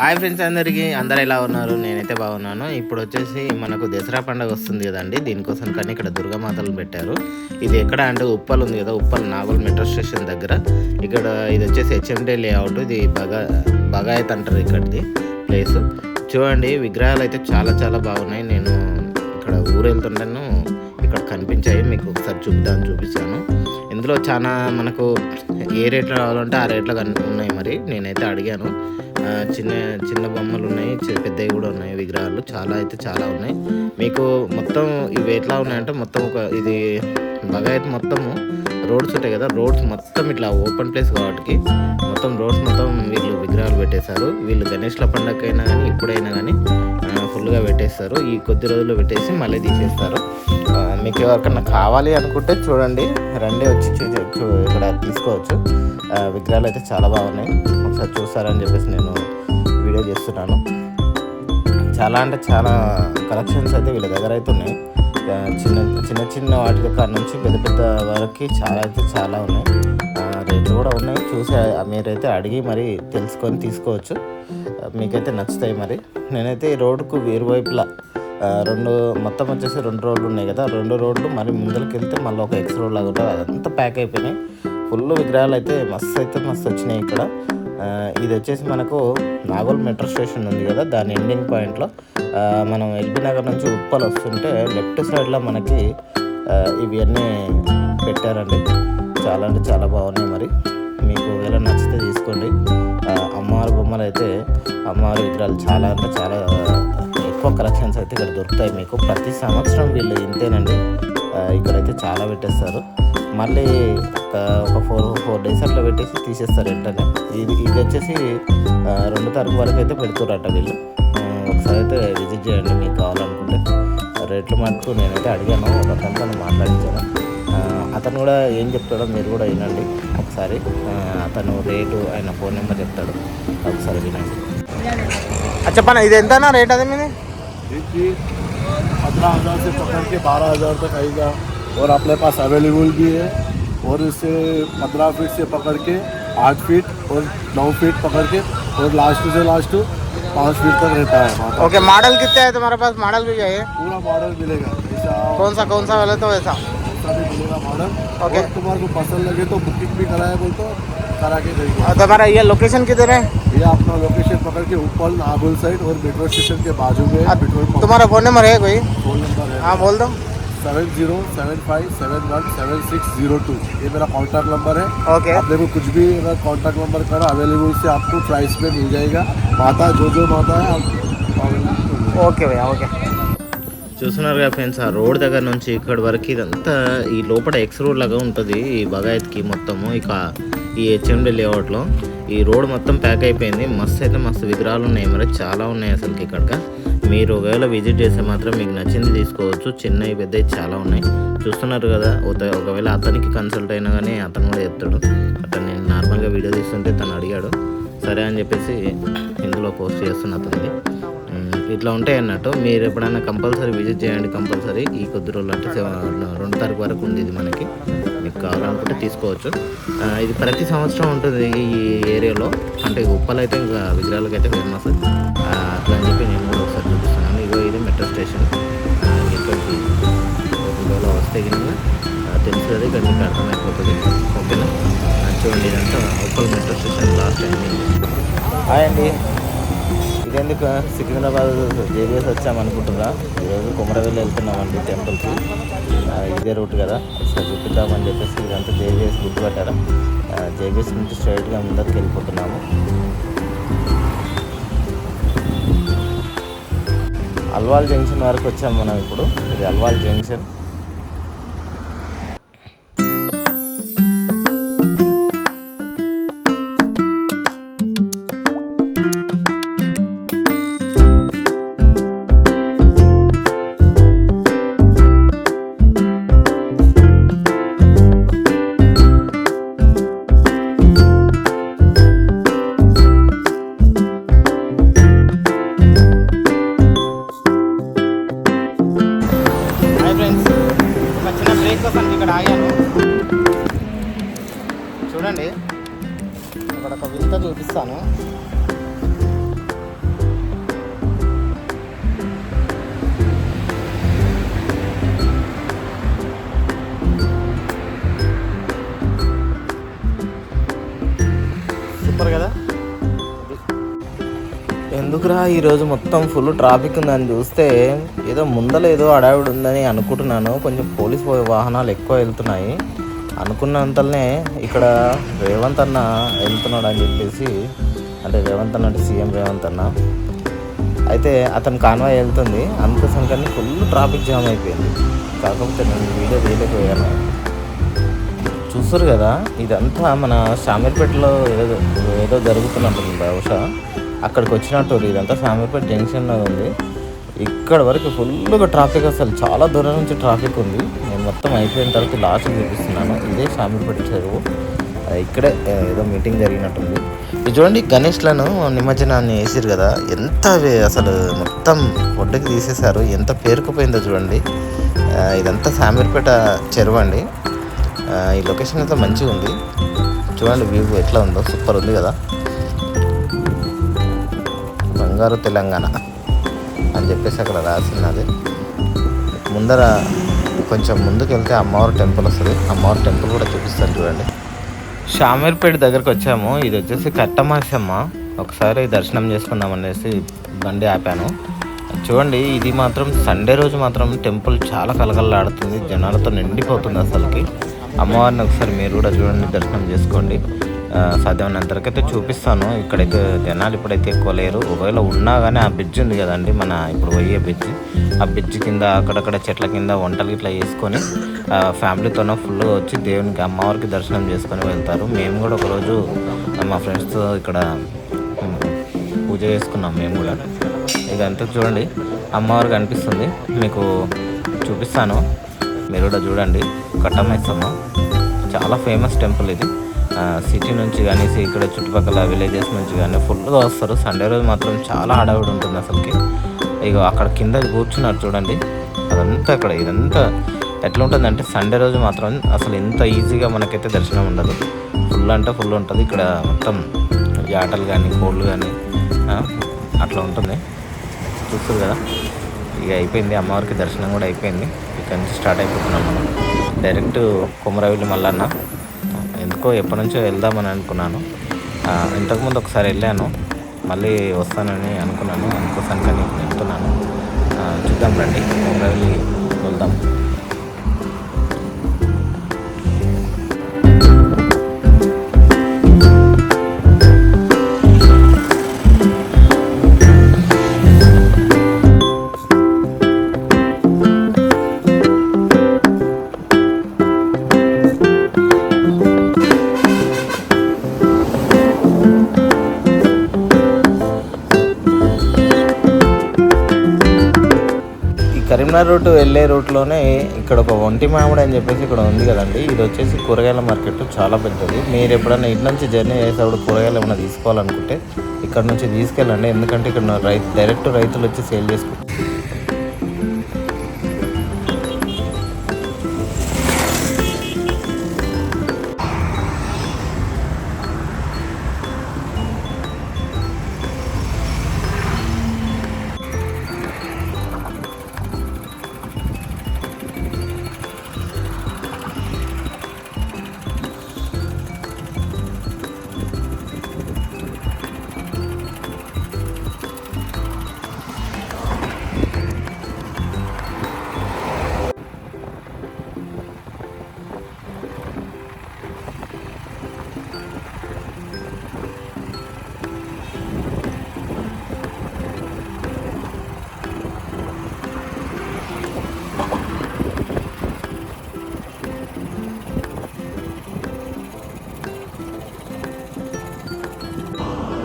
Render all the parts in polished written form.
Hi friends, అందరూ ఎలా ఉన్నారు? నేనైతే బాగున్నాను. ఇప్పుడు వచ్చేసి మనకు దసరా పండుగ వస్తుంది కదండి, దీనికోసం కానీ ఇక్కడ దుర్గామాతలు పెట్టారు. ఇది ఎక్కడ అంటే ఉప్పల్ ఉంది కదా, ఉప్పల్ నాగోల్ మెట్రో స్టేషన్ దగ్గర. ఇక్కడ ఇది వచ్చేసి హెచ్ఎండి లేఅవుట్. ఇది బగాయత్ అంటారు ఇక్కడిది ప్లేస్. చూడండి, విగ్రహాలు అయితే చాలా చాలా బాగున్నాయి. నేను ఇక్కడ ఊరు వెళ్తుంటాను, ఇక్కడ కనిపించాయి, మీకు ఒకసారి చూపిస్తాను. ఇందులో చాలా మనకు ఏ రేట్లో కావాలంటే ఆ రేట్లో ఉన్నాయి. మరి నేనైతే అడిగాను. చిన్న చిన్న బొమ్మలు ఉన్నాయి, పెద్దవి కూడా ఉన్నాయి. విగ్రహాలు చాలా ఉన్నాయి. మీకు మొత్తం ఇవి ఎట్లా ఉన్నాయంటే, మొత్తం ఇది బగాయత్ మొత్తము రోడ్స్ ఉంటాయి కదా, రోడ్స్ మొత్తం ఇట్లా ఓపెన్ ప్లేస్ కాబట్టి మొత్తం రోడ్స్ మొత్తం వీళ్ళు విగ్రహాలు పెట్టేశారు. వీళ్ళు గణేష్ల పండగకైనా కానీ ఇప్పుడైనా కానీ ఫుల్గా పెట్టేస్తారు. ఈ కొద్ది రోజుల్లో పెట్టేసి మళ్ళీ తీసేస్తారు. మీకు ఎవరికన్నా కావాలి అనుకుంటే చూడండి, రండి, వచ్చి ఇక్కడ తీసుకోవచ్చు. విగ్రహాలు అయితే చాలా బాగున్నాయి. ఒకసారి చూస్తారని చెప్పేసి నేను వీడియో చేస్తున్నాను. చాలా అంటే చాలా కలెక్షన్స్ అయితే వీళ్ళ దగ్గర అయితే ఉన్నాయి. చిన్న వాటి కాడ నుంచి పెద్ద వరకు చాలా ఉన్నాయి. రేట్లు కూడా ఉన్నాయి. చూసి మీరైతే అడిగి మరి తెలుసుకొని తీసుకోవచ్చు. మీకైతే నచ్చుతాయి. మరి నేనైతే ఈ రోడ్డుకు ఇరువైపులా మొత్తం వచ్చేసి 2 రోడ్లు ఉన్నాయి కదా, 2 రోడ్లు మరి ముందరికి వెళ్తే మళ్ళీ ఒక ఎక్స్ రోడ్ లాగా ఉంటుంది. అదంతా ప్యాక్ అయిపోయినాయి. ఫుల్ విగ్రహాలు అయితే మస్తు వచ్చినాయి ఇక్కడ. ఇది వచ్చేసి మనకు నాగోల్ మెట్రో స్టేషన్ ఉంది కదా, దాని ఎండింగ్ పాయింట్లో మనం ఎల్బీ నగర్ నుంచి ఉప్పల్ వస్తుంటే లెఫ్ట్ సైడ్లో మనకి ఇవన్నీ పెట్టారండి. చాలా అంటే చాలా బాగున్నాయి. మరి మీకు ఒకవేళ నచ్చితే తీసుకోండి. అమ్మవారి బొమ్మలు అయితే, అమ్మవారి విగ్రహాలు చాలా అంటే చాలా ఎక్కువ కలెక్షన్స్ అయితే ఇక్కడ దొరుకుతాయి మీకు. ప్రతి సంవత్సరం వీళ్ళు ఇంతేనండి, ఇక్కడైతే చాలా పెట్టేస్తారు. మళ్ళీ ఒక 4 days అట్లా పెట్టేసి తీసేస్తారు వెంటనే. ఇది వచ్చేసి 2 తారీఖు వరకు అయితే పెడుతురట వీళ్ళు. ఒకసారి అయితే విజిట్ చేయండి మీకు కావాలనుకుంటే. రేట్లు మటుకు నేనైతే అడిగాను, ఒక అతనితో మాట్లాడించాను. అతను కూడా ఏం చెప్తాడో మీరు కూడా వినండి ఒకసారి. అతను రేటు, ఆయన ఫోన్ నెంబర్ చెప్తాడు, ఒకసారి వినండి. చెప్పనా, ఇది ఎంతనా రేట్? అది మీది 15,000 से पकड़ के 12,000 तक आएगा। और अपने पास अवेलेबल भी है। और इससे 15 फीट से पकड़ के 8 फीट और 9 फीट पकड़ के और लास्ट से लास्ट 5 फीट तक रहता है। ओके, मॉडल कितने है तुम्हारे पास? मॉडल भी चाहिए? पूरा मॉडल मिलेगा। कौन सा वाला तो वैसा भी मिलेगा मॉडल। ओके, तुम्हारे को पसंद लगे तो बुकिंग भी कराया बोल तो करा के देंगे। तुम्हारा ये लोकेशन किधर है? ये अपना लोकेशन पकड़ के उप्पल नागोल साइड और मेट्रो स्टेशन के बाजू में पेट्रोल पंप। तुम्हारा फोन नंबर है कोई? फोन नंबर है, हाँ बोल दो। 7075717602 ये मेरा कॉन्टैक्ट नंबर है। ओके, आप देखो कुछ भी अगर कॉन्टैक्ट नंबर करो अवेलेबल से आपको प्राइस में मिल जाएगा। माता जो माता है आप। ఓకే భయ్యా, ఓకే. చూస్తున్నారు కదా ఫ్రెండ్స్, ఆ రోడ్ దగ్గర నుంచి ఇక్కడ వరకు ఇదంతా ఈ లోపల ఎక్స్ రోడ్ లాగా ఉంటుంది ఈ బగాయత్కి మొత్తము. ఇక ఈ హెచ్ఎండి లేఅవుట్లో ఈ రోడ్ మొత్తం ప్యాక్ అయిపోయింది. మస్తు విగ్రహాలు ఉన్నాయి. మరి చాలా ఉన్నాయి అసలుకి ఇక్కడ. మీరు ఒకవేళ విజిట్ చేస్తే మాత్రం మీకు నచ్చింది తీసుకోవచ్చు. చిన్నవి పెద్దవి చాలా ఉన్నాయి. చూస్తున్నారు కదా, ఒకవేళ అతనికి కన్సల్ట్ అయినా కానీ అతను కూడా చెప్తాడు. అతను నేను నార్మల్గా వీడియో తీస్తుంటే తను అడిగాడు, సరే అని చెప్పేసి ఇందులో పోస్ట్ చేస్తున్నా అతనికి. ఇట్లా ఉంటాయి అన్నట్టు. మీరు ఎప్పుడైనా కంపల్సరీ విజిట్ చేయండి. కంపల్సరీ ఈ కొద్ది రోజులు అంటే 2 తారీఖు వరకు ఉంది ఇది మనకి. మీకు కావాలనుకుంటే తీసుకోవచ్చు. ఇది ప్రతి సంవత్సరం ఉంటుంది ఈ ఏరియాలో. అంటే ఉప్పల్ అయితే ఇంకా విగ్రహాలకు అయితే ఫేమస్. అట్లా అని చెప్పి నేను కూడా ఒకసారి చూపిస్తున్నాను. ఇది మెట్రో స్టేషన్. ఇక్కడికి ఒకవేళ వస్తే కనుక తెలుసు కదా, ఇక్కడ మీకు అర్థమైపోతుంది. ఓకేనా? చూడండి, ఇదంతా ఉప్పల్ మెట్రో స్టేషన్ లాస్ట్ అయింది. హాయ్ అండి, ఇదెందుకు సికింద్రాబాద్ జేబీఎస్ వచ్చామనుకుంటున్నా. ఈరోజు కుమరవెల్లి వెళ్తున్నామండి టెంపుల్కి. ఇదే రూట్ కదా, ఒకసారి చూపిద్దామని చెప్పేసి ఇదంతా జేబీఎస్ గుర్తుపట్టారా. జేబీఎస్ నుంచి స్ట్రైట్గా ముందరికి వెళ్ళిపోతున్నాము. అల్వాల్ జంక్షన్ వరకు వచ్చాము మనం ఇప్పుడు. ఇది అల్వాల్ జంక్షన్. ఇక్కడ ఆగాను. చూడండి, అక్కడ ఒక వింత చూపిస్తాను. ఎందుకురా ఈరోజు మొత్తం ఫుల్ ట్రాఫిక్ ఉందని చూస్తే ఏదో ముందర ఏదో అడావిడి ఉందని అనుకుంటున్నాను. కొంచెం పోలీస్ వాహనాలు ఎక్కువ వెళ్తున్నాయి అనుకున్నంతనే. ఇక్కడ రేవంత్ అన్న వెళ్తున్నాడు అని చెప్పేసి, అంటే రేవంత్ అన్న అంటే సీఎం రేవంత్ అన్న అయితే అతను కాన్వాయ్ వెళ్తుంది, అందుకోసం కానీ ఫుల్ ట్రాఫిక్ జామ్ అయిపోయింది. కాకపోతే నేను వీడియో తీయలేకపోయాను. చూస్తారు కదా, ఇదంతా మన షామీర్పేటలో ఏదో జరుగుతున్నట్టుంది. బహుశా అక్కడికి వచ్చినట్టు ఇదంతా షామీర్పేట జంక్షన్లో ఉంది. ఇక్కడ వరకు ఫుల్గా ట్రాఫిక్, అసలు చాలా దూరం నుంచి ట్రాఫిక్ ఉంది. నేను మొత్తం అయిపోయిన తర్వాత లాస్ట్ చూపిస్తున్నాను. ఇదే షామీర్పేట చెరువు, ఇక్కడే ఏదో మీటింగ్ జరిగినట్టుంది. ఇది చూడండి, గణేష్లను నిమజ్జనాన్ని వేసారు కదా, ఎంత అసలు మొత్తం ఒడ్డుకి తీసేశారు, ఎంత పేరుకుపోయిందో చూడండి. ఇదంతా షామీర్పేట చెరువు అండి. ఈ లొకేషన్ అయితే మంచిగా ఉంది. చూడండి వ్యూ ఎట్లా ఉందో, సూపర్ ఉంది కదా. బంగారు తెలంగాణ అని చెప్పేసి అక్కడ రాసినది. ముందర కొంచెం ముందుకు వెళ్తే అమ్మవారి టెంపుల్ వస్తుంది. అమ్మవారి టెంపుల్ కూడా చూపిస్తాను చూడండి. షామీర్పేట దగ్గరకు వచ్చాము. ఇది వచ్చేసి కట్టమాసమ్మ. ఒకసారి దర్శనం చేసుకుందాం అనేసి బండి ఆపాను. చూడండి, ఇది మాత్రం సండే రోజు మాత్రం టెంపుల్ చాలా కలకలలాడుతుంది, జనాలతో నిండిపోతుంది అసలుకి. అమ్మవారిని ఒకసారి మీరు కూడా చూడండి, దర్శనం చేసుకోండి. సాధ్యమైనంతవరకైతే చూపిస్తాను. ఇక్కడైతే జనాలు ఇప్పుడైతే ఎక్కువ లేరు. ఒకవేళ ఉన్నా కానీ ఆ బ్రిడ్జ్ ఉంది కదండి, మన ఇప్పుడు పోయే బ్రిడ్జ్, ఆ బ్రిడ్జ్ కింద అక్కడక్కడ చెట్ల కింద వంటలు ఇట్లా చేసుకొని ఫ్యామిలీతోనో ఫుల్గా వచ్చి దేవునికి అమ్మవారికి దర్శనం చేసుకొని వెళ్తారు. మేము కూడా ఒకరోజు మా ఫ్రెండ్స్తో ఇక్కడ పూజ చేసుకున్నాం మేము కూడా. ఇదంతా చూడండి, అమ్మవారికి అనిపిస్తుంది, మీకు చూపిస్తాను, మీరు కూడా చూడండి. కట్టమైసమ్మ చాలా ఫేమస్ టెంపుల్ ఇది. సిటీ నుంచి కానీ ఇక్కడ చుట్టుపక్కల విలేజెస్ నుంచి కానీ ఫుల్గా వస్తారు. సండే రోజు మాత్రం చాలా హడావిడి ఉంటుంది అసలుకి. ఇక అక్కడ కింద కూర్చున్నారు చూడండి, అదంతా అక్కడ ఇదంతా ఎట్లా ఉంటుందంటే సండే రోజు మాత్రం అసలు ఇంత ఈజీగా మనకైతే దర్శనం ఉండదు. ఫుల్ అంటే ఫుల్ ఉంటుంది. ఇక్కడ మొత్తం ఆటలు కానీ కోళ్ళు కానీ అట్లా ఉంటుంది. చూస్తారు కదా, ఇక అయిపోయింది, అమ్మవారికి దర్శనం కూడా అయిపోయింది. ఇక్కడ నుంచి స్టార్ట్ అయిపోతున్నాం మనం డైరెక్ట్ కొమరవెల్లి మల్లన్న. ఎందుకో ఎప్పటి నుంచో వెళ్దామని అనుకున్నాను. ఇంతకుముందు ఒకసారి వెళ్ళాను, మళ్ళీ వస్తానని అనుకున్నాను, అందుకోసం కానీ వెళ్తున్నాను. చూద్దాం రండి, కొమరవెల్లి వెళ్దాం. కరీంనగర్ రూట్ వెళ్ళే రూట్లోనే ఇక్కడ ఒక ఒంటి మామిడి అని చెప్పేసి ఇక్కడ ఉంది కదండి. ఇది వచ్చేసి కూరగాయల మార్కెట్, చాలా పెద్దది. మీరు ఎప్పుడైనా ఇటు నుంచి జర్నీ చేసేటప్పుడు కూరగాయలు ఏమైనా తీసుకోవాలనుకుంటే ఇక్కడ నుంచి తీసుకెళ్ళండి, ఎందుకంటే ఇక్కడ డైరెక్ట్ రైతులు వచ్చి సేల్ చేసుకుంటారు.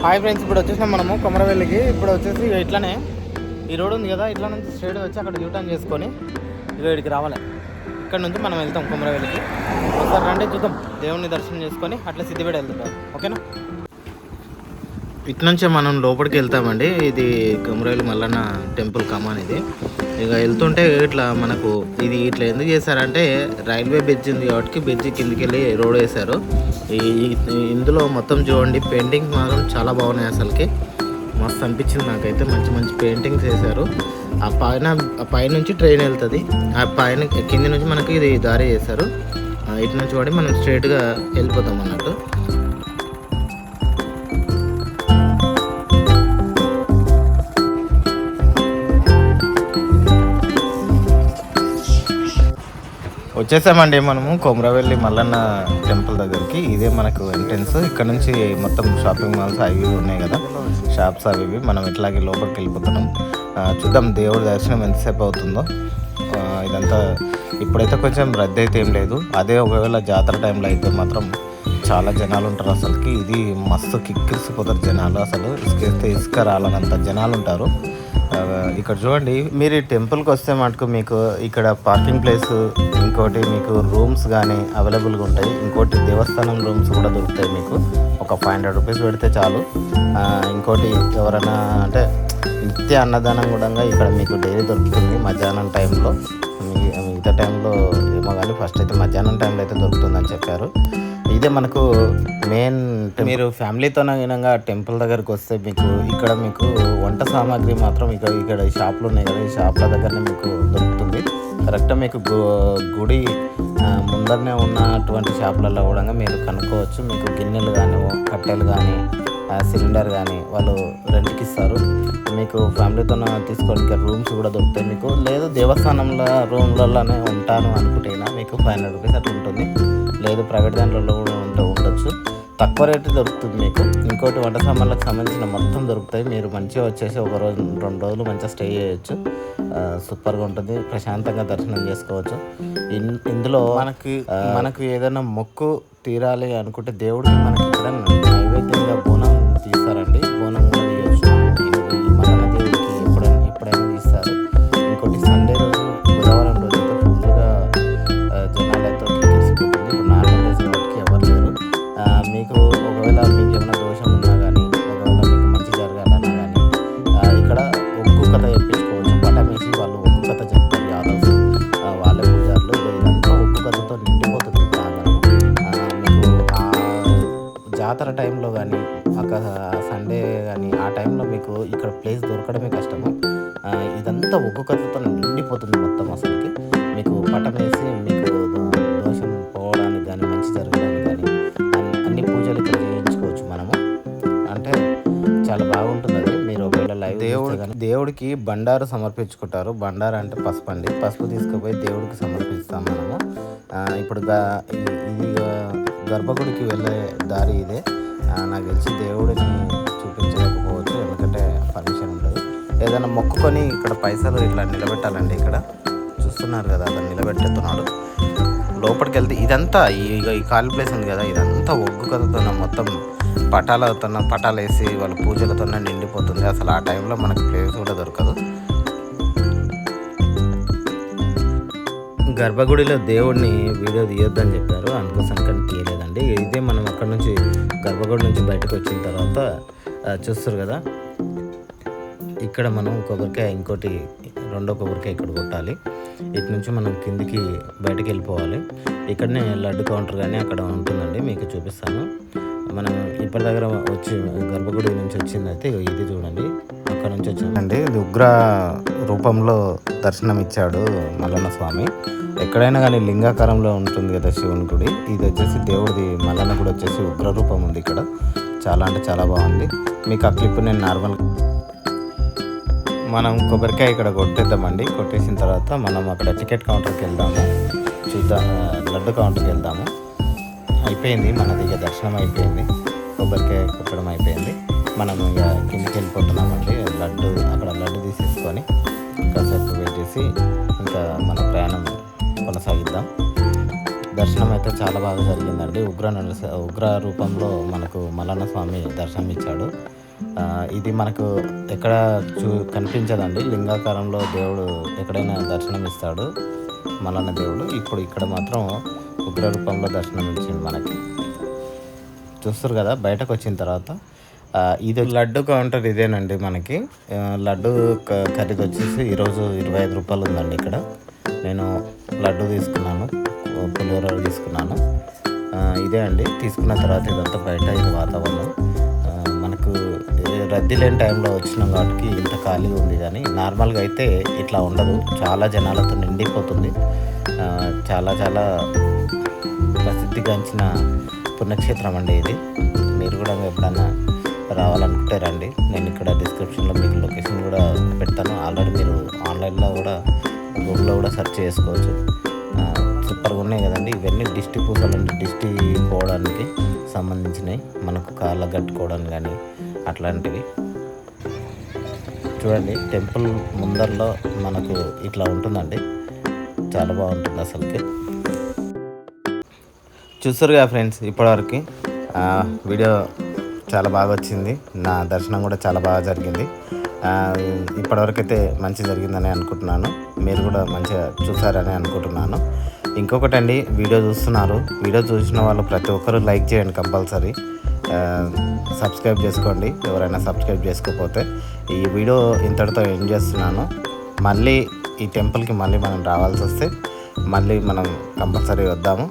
హాయ్ ఫ్రెండ్స్, ఇప్పుడు వచ్చేసినాం మనము కొమరవెల్లికి. ఇప్పుడు వచ్చేసి ఇట్లానే ఈ రోడ్ ఉంది కదా, ఇట్లా నుంచి స్ట్రైట్ వచ్చి అక్కడ యూటర్న్ చేసుకొని ఇక ఇక్కడికి రావాలి. ఇక్కడ నుంచి మనం వెళ్తాం కొమరవెల్లికి. ఒకసారి రండి చూద్దాం, దేవుని దర్శనం చేసుకొని అట్లా సిద్దిపేట వెళ్తుంటాం. ఓకేనా, ఇటు నుంచే మనం లోపలికి వెళ్తామండి. ఇది కొమరవెల్లి మల్లన్న టెంపుల్ కమాన్ ఇది. ఇక వెళ్తుంటే ఇట్లా మనకు ఇది ఇట్లా ఎందుకు చేశారంటే రైల్వే బ్రిడ్జ్ ఉంది కాబట్టి బ్రిడ్జ్ కిందికి వెళ్ళి రోడ్ వేశారు. ఇందులో మొత్తం చూడండి, పెయింటింగ్స్ మాత్రం చాలా బాగున్నాయి, అసలుకి మస్తు అనిపించింది నాకైతే. మంచి మంచి పెయింటింగ్స్ వేశారు. ఆ పైనుంచి ట్రైన్ వెళ్తుంది, ఆ పైన కింది నుంచి మనకి ఇది దారి చేశారు. ఇటు నుంచి వాడి మనం స్ట్రైట్గా వెళ్ళిపోతాం అన్నట్టు. వచ్చేసామండి మనము కొమరవెల్లి మల్లన్న టెంపుల్ దగ్గరికి. ఇదే మనకు ఎంట్రన్స్. ఇక్కడ నుంచి మొత్తం షాపింగ్ మాల్స్ అవి ఉన్నాయి కదా, షాప్స్ అవి ఇవి. మనం ఇట్లాగే లోపలికి వెళ్ళిపోతున్నాం. చూద్దాం దేవుడి దర్శనం ఎంతసేపు అవుతుందో. ఇదంతా ఇప్పుడైతే కొంచెం రద్దీ అయితే ఏం లేదు. అదే ఒకవేళ జాతర టైంలో అయితే మాత్రం చాలా జనాలు ఉంటారు. అసలుకి ఇది మస్తు కిక్కిరిసిపోతారు జనాలు. అసలు ఇసుకేస్తే ఇసుక రాలనంత జనాలు ఉంటారు. ఇక్కడ చూడండి, మీరు ఈ టెంపుల్కి వస్తే మటుకు మీకు ఇక్కడ పార్కింగ్ ప్లేస్, ఇంకోటి మీకు రూమ్స్ కానీ అవైలబుల్గా ఉంటాయి. ఇంకోటి దేవస్థానం రూమ్స్ కూడా దొరుకుతాయి మీకు. ఒక 500 రూపీస్ పెడితే చాలు. ఇంకోటి ఎవరైనా అంటే నిత్య అన్నదానం కూడా ఇక్కడ మీకు డైలీ దొరుకుతుంది మధ్యాహ్నం టైంలో. మిగతా టైంలో ఏమో కానీ ఫస్ట్ అయితే మధ్యాహ్నం టైంలో అయితే దొరుకుతుందని చెప్పారు. ఇదే మనకు మెయిన్. మీరు ఫ్యామిలీతో వినంగా టెంపుల్ దగ్గరకు వస్తే మీకు ఇక్కడ మీకు వంట సామాగ్రి మాత్రం ఇక్కడ షాపులు ఉన్నాయి కదా, ఈ షాపుల దగ్గరనే మీకు దొరుకుతుంది. కరెక్ట్గా మీకు గుడి ముందరనే ఉన్నటువంటి షాపులలో కూడా మీరు కనుక్కోవచ్చు. మీకు గిన్నెలు కానీ, కట్టెలు కానీ, సిలిండర్ కానీ వాళ్ళు రెంట్కి ఇస్తారు. మీకు ఫ్యామిలీతో తీసుకోవడానికి రూమ్స్ కూడా దొరుకుతాయి మీకు. లేదు దేవస్థానంలో రూమ్లలోనే ఉంటాను అనుకుంటేనా మీకు 500 రూపీస్ అట్లా ఉంటుంది. లేదు ప్రైవేట్ దాంట్లో కూడా ఉండొచ్చు. తక్కువ రేటు దొరుకుతుంది మీకు. ఇంకోటి వంట సామాన్లకు సంబంధించిన మొత్తం దొరుకుతాయి. మీరు మంచిగా వచ్చేసి ఒక రోజు 2 రోజులు మంచిగా స్టే చేయొచ్చు. సూపర్గా ఉంటుంది. ప్రశాంతంగా దర్శనం చేసుకోవచ్చు. ఇందులో మనకు ఏదైనా మొక్కు తీరాలి అనుకుంటే దేవుడికి మనకి ఇక్కడ నైవేద్యంగా బోనం తీస్తారండి. బోనం కూడా తీయచ్చు. మల్లన్న దేవుడికి ఎప్పుడైనా తీస్తారు. ఇంకోటి సండే రోజు, బుధవారం రోజు అయితే ఫుల్గా జనాలతో కిక్కిరిసిపోతుంది. ఇప్పుడు నార్మల్ డేస్ వాటికి ఎవరు లేరు. మీకు ఒకవేళ మీకు ఏమైనా దోషం ఉన్నా కానీ, ఒకవేళ మీకు మంచి జరగాలన్నా కానీ ఇక్కడ ఒగ్గు కథ చెప్పించుకోవచ్చు. పటమేసి వాళ్ళు ఒగ్గు కథ చెప్తారు. యాదవ్స్ వాళ్ళ పూజారులు. ఇదంతా ఒగ్గు కథతో నిండిపోతుంది ప్రాంగణం. మీకు జాతర టైంలో కానీ, అక్కడ సండే కానీ ఆ టైంలో మీకు ఇక్కడ ప్లేస్ దొరకడమే కష్టము. ఇదంతా ఒగ్గు కథతో నిండిపోతుంది మొత్తం. అసలుకి మీకు పటమేసి మీకు దోషం పోవడానికి కానీ, మంచి జరగడానికి కానీ అన్ని పూజలు ఇక్కడ చేయించుకోవచ్చు మనము. అంటే చాలా బాగుంటుంది అది. మీరు ఒకవేళ లైవ్ దేవుడికి బండారు సమర్పించుకుంటారు. బండారు అంటే పసుపు అండి. పసుపు తీసుకుపోయి దేవుడికి సమర్పిస్తాం మనము. ఇప్పుడు ఇది గర్భగుడికి వెళ్ళే దారి ఇదే. నాకు తెలిసి దేవుడిని చూపించలేకపోవచ్చు, ఎందుకంటే పర్మిషన్ ఉండదు. ఏదైనా మొక్కుకొని ఇక్కడ పైసలు ఇట్లా నిలబెట్టాలండి. ఇక్కడ చూస్తున్నారు కదా, అతను నిలబెట్టుతున్నాడు. లోపలికి వెళ్తే ఇదంతా ఈ ఖాళీ ప్లేస్ ఉంది కదా, ఇదంతా ఒగ్గు కథతో మొత్తం పటాలు వేసి వాళ్ళ పూజలతో నిండిపోతుంది. అసలు ఆ టైంలో మనకు ప్లేస్ కూడా దొరకదు. గర్భగుడిలో దేవుడిని వీడియో తీయొద్దని చెప్పారు, అందుకోసం కానీ తీయలేదండి. ఇదే మనం అక్కడ నుంచి గర్భగుడి నుంచి బయటకు వచ్చిన తర్వాత చూస్తారు కదా, ఇక్కడ మనం కొబ్బరికాయ, ఇంకోటి రెండో కొబ్బరికాయ ఇక్కడ కొట్టాలి. ఇటు నుంచి మనం కిందికి బయటకు వెళ్ళిపోవాలి. ఇక్కడనే లడ్డు కౌంటర్ కానీ అక్కడ ఉంటుందండి, మీకు చూపిస్తాను. మనం ఇప్పటి దగ్గర వచ్చి గర్భగుడి నుంచి వచ్చిందైతే ఇది చూడండి, అక్కడ నుంచి వచ్చిందండి. ఇది ఉగ్ర రూపంలో దర్శనం ఇచ్చాడు మల్లన్న స్వామి. ఎక్కడైనా కానీ లింగాకారంలో ఉంటుంది కదా శివుని గుడి, ఇది వచ్చేసి దేవుడిది మల్లన్న గుడి వచ్చేసి ఉగ్ర రూపం ఉంది ఇక్కడ. చాలా అంటే చాలా బాగుంది. మీకు ఆ క్లిప్ నేను నార్మల్ మనం కొబ్బరికాయ ఇక్కడ కొట్టేద్దామండి. కొట్టేసిన తర్వాత మనం అక్కడ టికెట్ కౌంటర్కి వెళ్దాము, చూద్దాం. లడ్డు కౌంటర్కి వెళ్దాము. అయిపోయింది మనది, ఇక దర్శనం అయిపోయింది, కొబ్బరికాయ కొట్టడం అయిపోయింది. మనం ఇక కిందికి వెళ్ళిపోతున్నామండి. అక్కడ లడ్డు తీసేసుకొని కాసేపు వెయిట్ చేసి ఇంకా మన ప్రయాణం కొనసాగిద్దాం. దర్శనం అయితే చాలా బాగా జరిగిందండి. ఉగ్ర రూపంలో మనకు మల్లన్న స్వామి దర్శనం ఇచ్చాడు. ఇది మనకు ఎక్కడ కనిపించదండి. లింగాకారంలో దేవుడు ఎక్కడైనా దర్శనం ఇస్తాడు మల్లన్న దేవుడు. ఇప్పుడు ఇక్కడ మాత్రం ఉగ్ర రూపంలో దర్శనం ఇచ్చింది మనకి. చూస్తారు కదా, బయటకు వచ్చిన తర్వాత ఇది లడ్డు కౌంటర్ ఇదేనండి మనకి. లడ్డు ఖరీదు వచ్చేసి ఈరోజు 25 రూపాయలు ఉందండి ఇక్కడ. నేను లడ్డు తీసుకున్నాను, పులిహోర తీసుకున్నాను. ఇదే అండి. తీసుకున్న తర్వాత ఇదంతా బయట ఇది వాతావరణం. మనకు రద్దీ లేని టైంలో వచ్చినాం కాబట్టి ఇంత ఖాళీగా ఉంది, కానీ నార్మల్గా అయితే ఇట్లా ఉండదు. చాలా జనాలతో నిండిపోతుంది. చాలా చాలా ప్రసిద్ధిగాంచిన పుణ్యక్షేత్రం అండి ఇది. మీరు కూడా ఎప్పుడన్నా రావాలనుకుంటే రండి. నేను ఇక్కడ డిస్క్రిప్షన్లో మీకు లొకేషన్ కూడా పెడతాను. ఆల్రెడీ మీరు ఆన్లైన్లో కూడా గూగుల్లో కూడా సెర్చ్ చేసుకోవచ్చు. సూపర్గా ఉన్నాయి కదండి. ఇవన్నీ దిష్టి పూసలు అంటే దిష్టి పోవడానికి సంబంధించినవి, మనకు కాళ్ళ కట్టుకోవడానికి కానీ అట్లాంటివి. చూడండి టెంపుల్ ముందరలో మనకు ఇట్లా ఉంటుందండి, చాలా బాగుంటుంది అసలుకి. చూసారుగా ఫ్రెండ్స్, ఇప్పటివరకు వీడియో చాలా బాగా వచ్చింది. నా దర్శనం కూడా చాలా బాగా జరిగింది. ఇప్పటివరకు అయితే మంచి జరిగిందని అనుకుంటున్నాను. మీరు కూడా మంచిగా చూసారని అనుకుంటున్నాను. ఇంకొకటి అండి, వీడియో చూస్తున్నారు, వీడియో చూసిన వాళ్ళు ప్రతి ఒక్కరూ లైక్ చేయండి కంపల్సరీ. సబ్స్క్రైబ్ చేసుకోండి ఎవరైనా సబ్స్క్రైబ్ చేసుకోకపోతే. ఈ వీడియో ఇంతటితో ఎండ్ చేస్తున్నాను. మళ్ళీ ఈ టెంపుల్కి మళ్ళీ మనం రావాల్సి వస్తే మళ్ళీ మనం కంపల్సరీ వద్దాము.